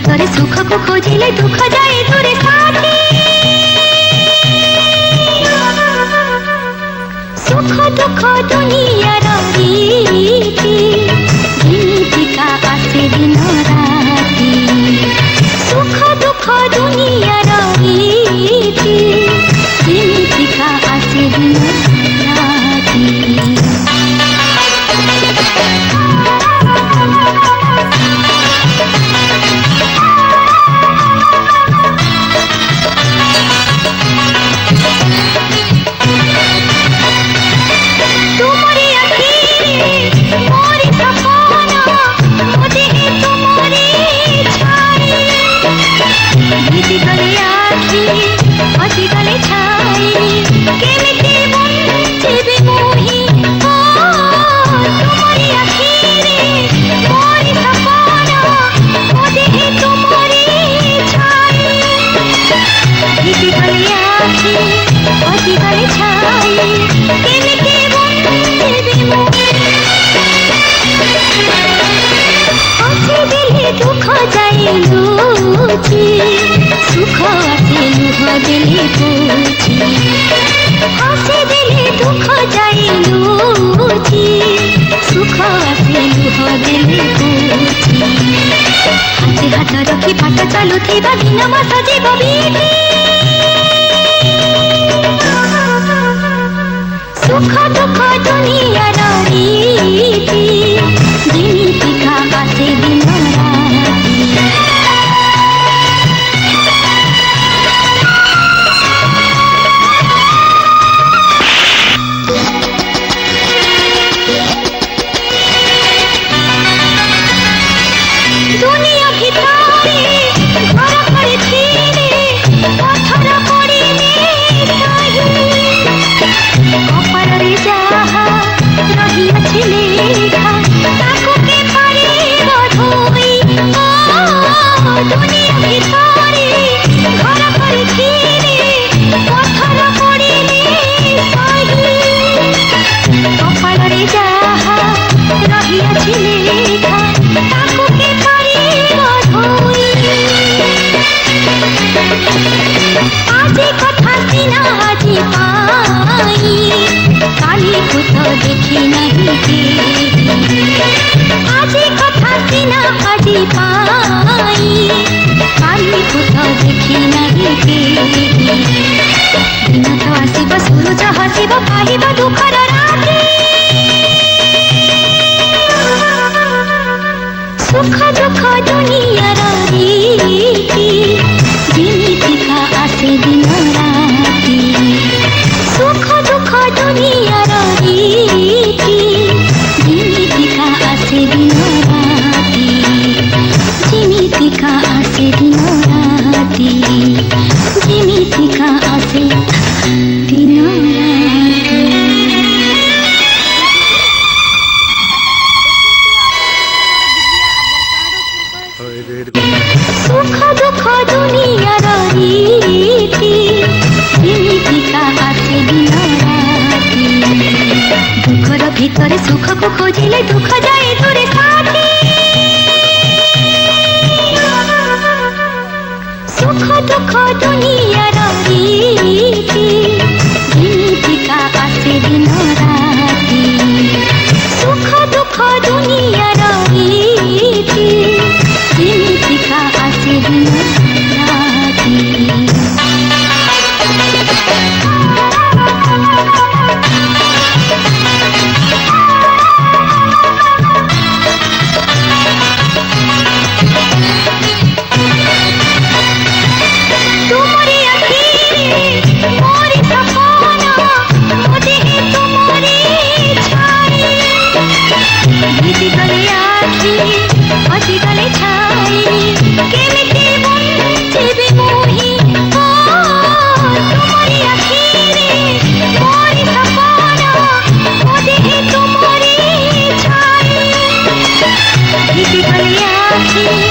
ভিতরে সুখ কো খোঁজিলে দুঃখ যায় দূরে সাথী সুখ দুঃখ দুনিয়ার রীতি গীতিকা আসে দিন রাতি সুখ দুঃখ দুনিয়ার রীতি গীতিকা আসে দিন রাতি দুঃখ যায় লুচি সুখ আসে লুহ দিলে পুছি হাসে দিলে দুঃখ যায় লুচি সুখ আসে লুহ দিলে পুছি হাতে হাত রখি পাঠ চালুথিবা দিন মাস জীব বিধি সুখ দুঃখ দুনিয়ার রীতি গীতিকা আসে দিন দেখি নাহি আজি কথা সিনা আজি পাই কালি কোথাও দেখি নাহি দিন তো আসিব সূরজ হাসিব পাহিব দুঃখর রাতি সুখ দুঃখ দুনিয়ার রীতি গীতিকা আসে দিন রাতি সুখ দুঃখ দুনিয়ার রীতি গীতিকা আসে দিন রাতি গীতিকা আসে দিন রাতি গীতিকা আসে দিন সুখ দুঃখ দুনিয়ার রীতি গীতিকা আসে দিন রাতি দুঃখর ভিতরে সুখ কো খোঁজিলে দুঃখ যায় দূরে সাথী সুখ দুঃখ দুনিয়ার রীতি গীতিকা আসে দিন রাতি সুখ দুঃখ দুনিয়ার রীতি গীতিকা আসে দিন রাতি Happy